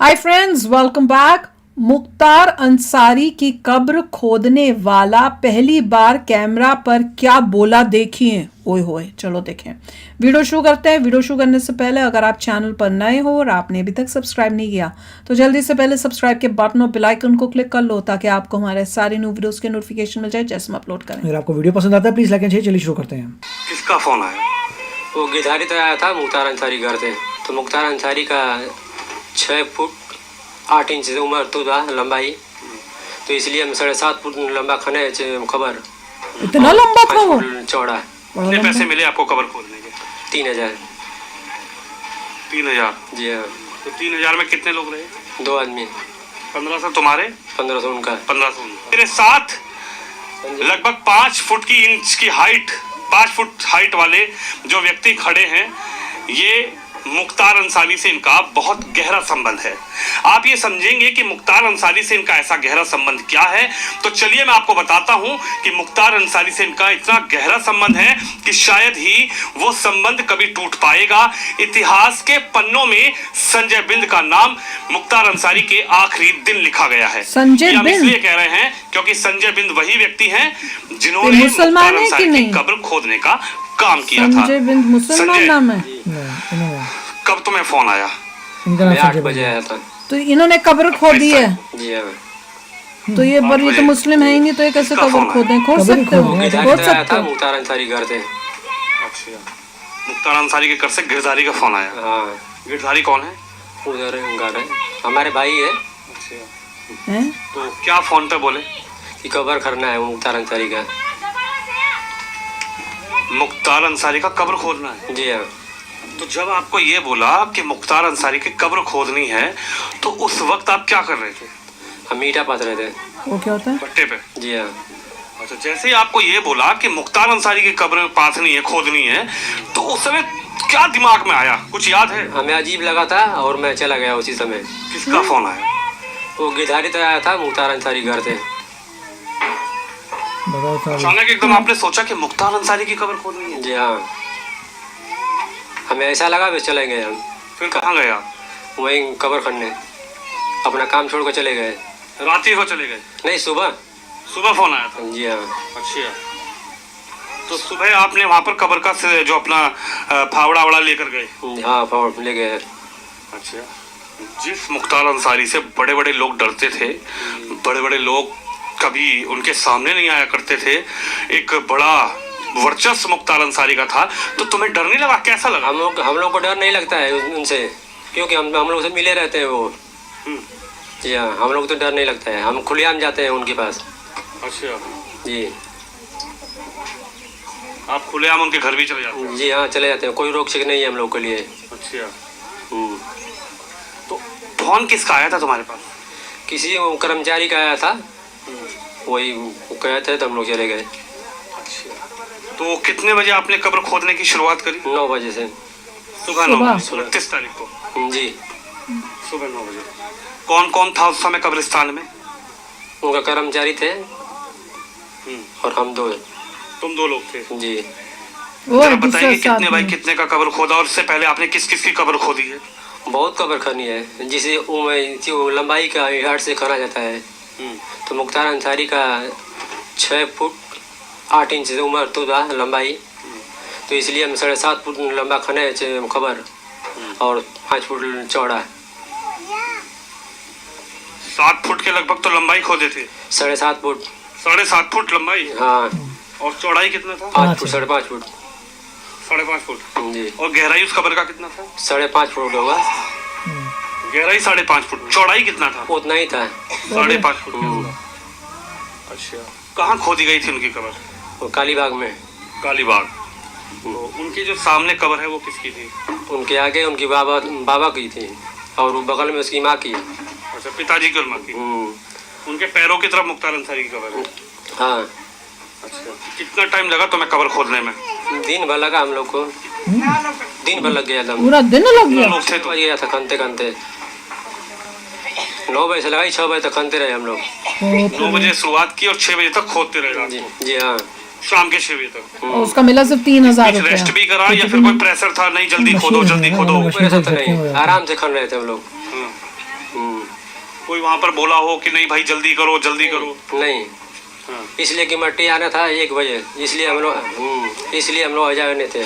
Hi friends, welcome back. Mukhtar Ansari की कब्र खोदने वाला पहली बार कैमरा पर क्या बोला, देखिए। ओए होए, चलो देखें। वीडियो शुरू करते हैं। वीडियो शुरू करने से पहले अगर आप चैनल पर नए हो और आपने अभी तक सब्सक्राइब नहीं किया तो जल्दी से पहले सब्सक्राइब के बटन और बेल आइकन को क्लिक कर लो ताकि आपको हमारे सारे न्यू वीडियोस के नोटिफिकेशन मिल जाए जैसे हम अपलोड करें। अगर आपको वीडियो पसंद आता है प्लीज लाइक एंड शेयर। चलिए शुरू करते हैं। किसका फोन आया? वो गिरधारी तो आया था मुख्तार अंसारी घर से। तो मुख्तार अंसारी का 6 फुट 8 इंच उम्र तो था लंबाई, तो इसलिए हम 7.5 फुट लंबा खने खबर। इतना लंबा था वो? चौड़ा। कितने पैसे मिले आपको कबर खोदने के? 3000। 3000? जी हाँ। तो 3000 में कितने लोग रहे? 2 आदमी। 1500 तुम्हारे, 1500 उनका। 1500 मेरे साथ। लगभग 5 फुट की इंच की हाइट, 5 फुट हाइट वाले जो व्यक्ति खड़े हैं, ये मुख्तार अंसारी से इनका बहुत गहरा संबंध है। आप ये समझेंगे कि मुख्तार अंसारी से इनका ऐसा गहरा संबंध क्या है, तो चलिए मैं आपको बताता हूं कि मुख्तार अंसारी से इनका इतना गहरा संबंध है कि शायद ही वो संबंध कभी टूट पाएगा। इतिहास के पन्नों में संजय बिंद का नाम मुख्तार अंसारी के आखिरी दिन लिखा गया है। संजय बिंद इसलिए कह रहे हैं क्योंकि संजय बिंद वही व्यक्ति हैं जिन्होंने मुख्तार अंसारी की कब्र खोदने का काम किया था। संजय बिंद मुसलमान नाम है? कब तुम्हें फोन आया? इनका नाम 8 बजे आया था। तो इन्होंने कब्र खोदी है? जी हाँ। तो ये पर ये तो मुस्लिम है ही नहीं, तो ये कैसे कब्र खोदें? खोद सकते हो? गिरधारी खोद तो आया सकते था हो? मुख्तार अंसारी घर से। अच्छा, मुख्तार अंसारी के घर से गिरधारी का फोन आया। हाँ, गिरधारी कौन है? उधर घर है, हमारे भाई है। अच्छा, हैं? तो क्या फोन पे बोले? कि कब्र करना है मुख्तार अंसारी का। मुख्तार अंसारी का कब्र खोदना है? जी हाँ। तो जब आपको ये बोला कि मुख्तार अंसारी की कब्र खोदनी है तो उस वक्त आप क्या कर रहे थे? हम ईटा पाथ रहे थे। वो क्या होता है? भट्टे पे? जी हाँ। अच्छा, जैसे ही आपको ये बोला कि मुख्तार अंसारी की कब्र पाथनी है, खोदनी है, तो उस समय क्या दिमाग में आया, कुछ याद है? हमें अजीब लगा था और मैं चला गया उसी समय। किसका फोन आया? वो गिरधारी तो आया था मुख्तार अंसारी घर से। बताओ साहब। अचानक एकदम आपने सोचा कि मुख्तार अंसारी की कब्र खोदनी है? जी हाँ। हमें ऐसा लगा बस चले गए हम। फिर कहाँ गए आप? वहीं कब्र खनने अपना काम छोड़ कर चले गए। रात ही को चले गए? नहीं, सुबह। सुबह फोन आया था? जी हाँ। अच्छा, तो सुबह आपने वहाँ पर कब्र का जो अपना फावड़ा वड़ा लेकर गए? हाँ, फावड़ ले गए। अच्छा, जिस मुख्तार अंसारी से बड़े बड़े लोग डरते थे, बड़े बड़े लोग कभी उनके सामने नहीं आया करते थे, एक बड़ा वर्चस्व मुख्तार अंसारी का था, तो तुम्हें डर नहीं लगा? कैसा लगा? हम लोग को डर नहीं लगता है उनसे, क्योंकि हम लोग से मिले रहते हैं वो। जी हाँ, हम लोग तो डर नहीं लगता है, हम खुलेआम जाते हैं उनके पास। अच्छा जी। आप खुलेआम उनके घर भी चले जाते हैं? जी हाँ, चले जाते हैं, कोई रोक छेक नहीं है हम लोग के लिए। अच्छा, तो फोन किसका आया था तुम्हारे पास? किसी कर्मचारी का आया था, वही गए थे तो हम लोग चले गए। तो कितने बजे आपने कब्र खोदने की शुरुआत करी? 9 बजे से। सुबह 9 बजे, 29 तारीख को? जी। सुबह 9 बजे। कौन कौन था उस समय कब्रिस्तान में? उनका कर्मचारी थे और हम 2। तुम 2 लोग थे? जी। जरा बताइए कितने बाई कितने का कब्र खोदा और उससे पहले आपने किस किस की कब्र खोदी है? बहुत कब्र खनी है, जिसे लंबाई का 8 से खना जाता है। तो मुख्तार अंसारी का 6 फुट 8 इंच उम्र तो था लंबाई, तो इसलिए हम 7.5 फुट लंबा खने खबर और 5 फुट चौड़ा। 7 फुट के लगभग तो लंबाई खोदे थे? 7.5 फुट। 7.5 फुट लंबाई? हाँ। और चौड़ाई कितना था? 5 फुट, 5.5 फुट। 5.5 फुट? जी। और गहराई उस कब्र का कितना था? 5.5 फुट होगा। गहराई 5.5 फुट, चौड़ाई कितना था? उतना ही था। 5.5 फुट। अच्छा, कहाँ खोदी गई थी उनकी कब्र? वो कालीबाग में। कालीबाग। तो उनकी जो सामने कब्र है वो किसकी थी? उनके आगे उनकी बाबा की थी और बगल में उसकी माँ की। अच्छा, पिताजी की और माँ की। उनके पैरों की तरफ मुख्तार अंसारी की कब्र है? हाँ। अच्छा, कितना टाइम लगा तुम्हें कब्र खोदने में? दिन भर लगा हम लोग को। दिन भर लग गया था। पूरा दिन लग गया? लोग थे तो? गया था खनते खनते। 9 बजे से लगाई, 6 बजे तक खनते रहे हम लोग। 9 बजे शुरुआत की और 6 बजे तक खोदते रहे? जी। जी हाँ। शाम के 6 बजे तक? और उसका मिला सिर्फ 3000 रुपया। रेस्ट भी करा या फिर कोई प्रेशर था, नहीं जल्दी खोदो जल्दी खोदो? प्रेशर तो नहीं, आराम से खन रहे थे हम लोग। कोई वहां पर बोला हो कि नहीं भाई जल्दी करो जल्दी करो? नहीं, हाँ। इसलिए कि मट्टी आना था 1 बजे, इसलिए हम लोग आ जाने थे।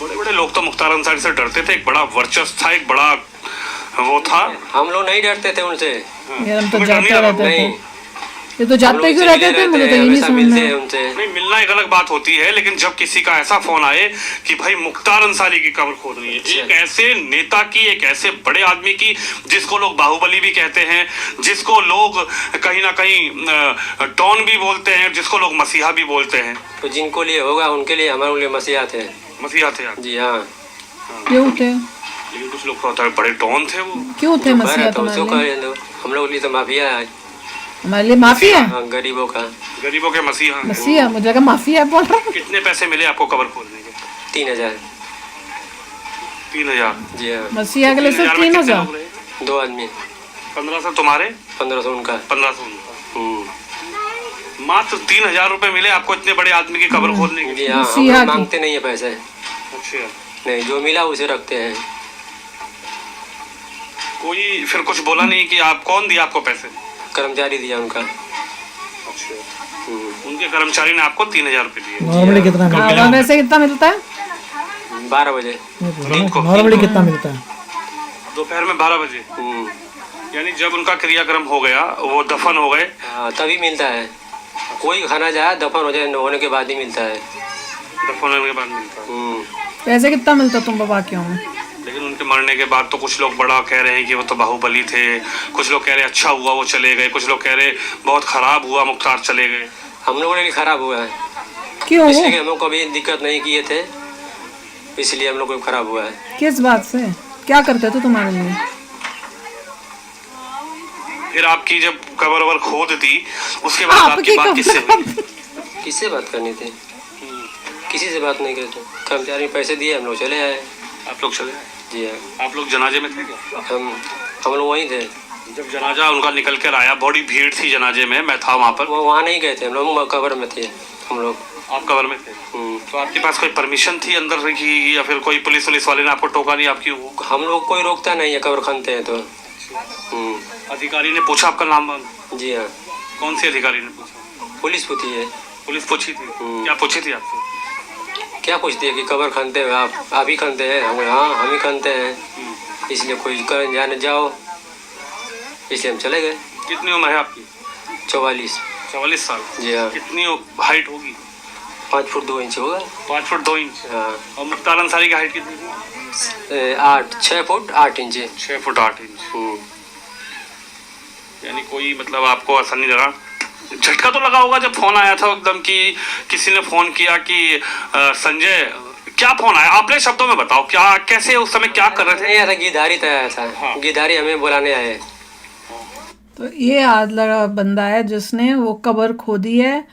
बड़े बड़े लोग तो मुख्तार अंसारी से डरते थे, एक बड़ा वर्चस्व था, एक बड़ा वो था। हम लोग नहीं डरते थे उनसे। यार हम तो तुम्हें डर नहीं जाते लगा? रहते थे। नहीं, ये तो हम जाते लोग क्यों उनसे रहते थे, मिले मुझे तो रहते ये हैं, नहीं हमेशा समझ मिलते में हैं आया। उनसे। नहीं, मिलना एक अलग बात होती है, लेकिन जब किसी का ऐसा फोन आए कि भाई मुख्तार अंसारी की कब्र खोदनी है, एक ऐसे नेता की, एक ऐसे बड़े आदमी की जिसको लोग बाहुबली भी कहते हैं, जिसको लोग कहीं ना कहीं डॉन भी बोलते हैं, जिसको लोग मसीहा भी बोलते हैं। तो जिनको लिए होगा उनके लिए, हमारे लिए मसीहा थे। मसीहा थे आप? जी हाँ। क्यों थे? लेकिन कुछ लोग कहते हैं बड़े डॉन थे वो। क्यों थे जो कह मसीहा रहे थे उसको तुम्हारे लिए? कह रहे थे। हम लोग लिए तो माफिया है। हमारे लिए माफिया है? हाँ, गरीबों का। गरीबों के मसीहा। मसीहा, मुझे लगा माफिया बोल रहा है। कितने पैसे मिले आपको कब्र खोदने के? 3000। 3000? जी हाँ। मसीहा के लिए सिर्फ 3000 में कितने 3000? लोग रहे? 2 आदमी। 1500 तुम्हारे, 1500 उनका। 1500 उनका। हम्म। मात्र 3000 रुपए मिले आपको इतने बड़े आदमी की कब्र खोदने के? जी हाँ, हम मसीहा लोग की। मांगते नहीं है पैसे। अच्छा। नहीं, जो मिला उसे रखते हैं। कोई फिर कुछ बोला नहीं कि आप कौन दिया आपको पैसे? कर्मचारी दिया उनका। अच्छा। हम्म। उनके कर्मचारी ने आपको 3000 रुपए दिए? नॉर्मली कितना हाँ, मिलता और वैसे कितना मिलता है? 12 बजे। है? नॉर्मली कितना मिलता है? दोपहर में 12 बजे? हम्म। यानी जब उनका क्रियाक्रम हो गया, वो दफन हो गए, हाँ, तभी मिलता है। कोई खाना जाए दफन हो जाए होने के बाद ही मिलता है। दफन होने के बाद मिलता है। हम्म। पैसे कितना मिलता तुम बाबा क्यों? लेकिन उनके मरने के बाद तो कुछ लोग बड़ा कह रहे हैं कि वो तो बाहुबली थे, कुछ लोग कह रहे अच्छा हुआ वो चले गए, कुछ लोग कह रहे बहुत खराब हुआ मुख्तार चले गए। हम लोगों ने भी खराब हुआ है, क्यों? इसलिए कि हम लोग कभी दिक्कत नहीं किए थे, इसलिए हम लोग को खराब हुआ है। किस बात से? क्या करते थे तुम्हारे लिए? फिर आपकी जब कब्र वबर खोद दी, उसके बाद आपकी बात किससे हुई? किससे बात करनी थी? किसी से बात नहीं करते। कर्मचारी ने पैसे दिए, हम लोग चले आए। आप लोग चले आए? जी हाँ। आप लोग जनाजे में थे क्या? हम लोग वहीं थे। जब जनाजा उनका निकल कर आया, बड़ी भीड़ थी जनाजे में, मैं था वहाँ पर। वो वहाँ नहीं गए थे, हम लोग कब्र में थे। हम लोग। आप कब्र में थे? तो आपके पास कोई परमिशन थी अंदर की, या फिर कोई पुलिस वाले ने आपको टोका नहीं? आप क्यों? हम लोग कोई रोकता नहीं है, कब्र खनते हैं तो। अधिकारी ने पूछा आपका नाम? जी हाँ। कौन सी अधिकारी ने पूछा? पुलिस पूछी है। पुलिस पूछी थी? क्या पूछी थी आपसे? क्या पूछती है कि कब्र खनते हैं आप ही खनते हैं? हम हाँ, हम ही खनते हैं, इसलिए कोई कर जाने जाओ, इसलिए हम चले गए। कितनी उम्र है आपकी? 44। 44 साल? जी हाँ। कितनी हाइट होगी? 5 फुट 2 इंच होगा। 5 फुट 2 इंच? हाँ। और मुख्तार अंसारी की हाइट कितनी थी? 6 फुट 8 इंच। 6 foot 8 inch. यानी कोई मतलब आपको ऐसा नहीं लगा? झटका तो लगा होगा जब फोन आया था एकदम कि किसी ने फोन किया कि संजय, क्या फोन आया? अपने शब्दों में बताओ, क्या कैसे उस समय क्या कर रहे थे? नहीं, ऐसा गिरधारी था, ऐसा हाँ। गिरधारी हमें बुलाने आए। तो ये आज लगा बंदा है जिसने वो कब्र खोदी है,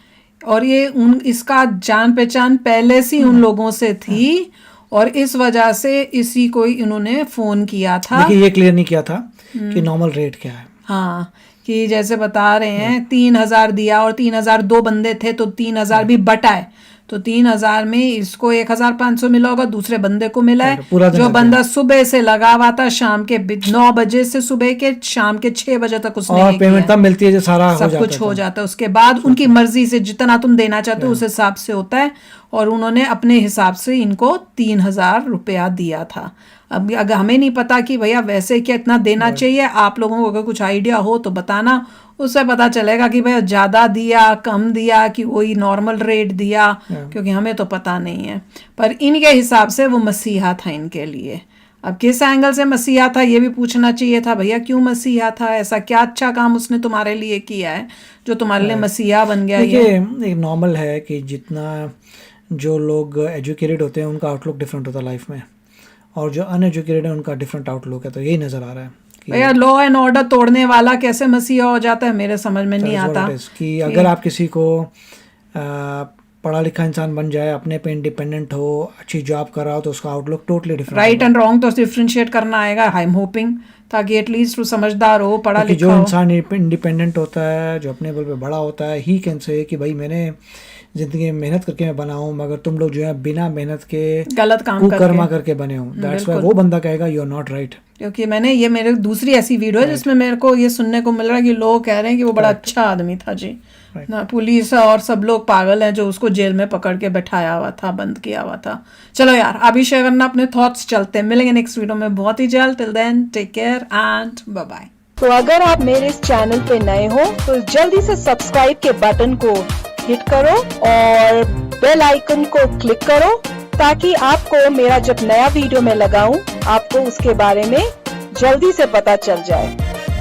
और ये इसका जान पहचान पहले से उन लोगों से थी, और इस वजह से इसी को इन्होंने फोन किया था। देखिए ये क्लियर नहीं किया था कि नॉर्मल रेट क्या है। हाँ, कि जैसे बता रहे हैं 3000 दिया, और 3000 दो बंदे थे तो 3000 भी बटाए, तो 3000 में इसको 1500 मिला होगा, दूसरे बंदे को मिला है। पूरा दिन जो लग बंदा सुबह से लगा हुआ था, शाम के 9 बजे से सुबह के शाम के 6 बजे तक उसने और ये पेमेंट किया। तब मिलती है जो सारा हो सब जाता कुछ है। हो जाता है, उसके बाद उनकी मर्जी से जितना तुम देना चाहते हो उस हिसाब से होता है, और उन्होंने अपने हिसाब से इनको 3000 रुपया दिया था। अब अगर हमें नहीं पता कि भैया वैसे क्या इतना देना चाहिए, आप लोगों को अगर कुछ आइडिया हो तो बताना, उससे पता चलेगा कि भैया ज़्यादा दिया, कम दिया, कि वही नॉर्मल रेट दिया, क्योंकि हमें तो पता नहीं है। पर इनके हिसाब से वो मसीहा था इनके लिए। अब किस एंगल से मसीहा था ये भी पूछना चाहिए था, भैया क्यों मसीहा था, ऐसा क्या अच्छा काम उसने तुम्हारे लिए किया है जो तुम्हारे लिए मसीहा बन गया? देखिए एक नॉर्मल है कि जितना जो लोग एजुकेटेड होते हैं उनका आउटलुक डिफरेंट होता है लाइफ में, और जो अनएजुकेटेड है उनका डिफरेंट आउटलुक है। तो यही नज़र आ रहा है कि भैया लॉ एंड ऑर्डर तोड़ने वाला कैसे मसीहा हो जाता है, मेरे समझ में नहीं आता। कि अगर आप किसी को पढ़ा लिखा इंसान बन जाए, अपने पे इंडिपेंडेंट हो, अच्छी जॉब कर रहा हो, तो उसका outlook totally different. Right and wrong तो डिफरेंशिएट करना आएगा, आई एम होपिंग, ताकि एटलीस्ट वो समझदार हो, पढ़ा लिखा जो हो। इंसान इंडिपेंडेंट होता है, जो अपने बल पे बड़ा होता है, ही कैन से कि भाई मैंने जिंदगी में मेहनत करके मैं बना हूँ, मगर तुम लोग जो है बिना मेहनत के गलत काम कुकर्मा करके। करके बने हो, दैट्स वाई वो बंदा कहेगा यू आर नॉट राइट। क्योंकि ये मेरे दूसरी ऐसी वीडियो है जिसमें मेरे को ये सुनने को मिल रहा है कि लोग कह रहे हैं कि वो बड़ा अच्छा आदमी था जी ना, पुलिस और सब लोग पागल हैं जो उसको जेल में पकड़ के बैठाया हुआ था, बंद किया हुआ था। चलो यार, अभी शेयर करना अपने थॉट्स, चलते हैं, मिलेंगे नेक्स्ट वीडियो में बहुत ही जल्द। Till then take care and bye bye. तो अगर आप मेरे इस चैनल पे नए हो तो जल्दी से सब्सक्राइब के बटन को हिट करो और बेल आइकन को क्लिक करो, ताकि आपको मेरा जब नया वीडियो मैं लगाऊं आपको उसके बारे में जल्दी से पता चल जाए।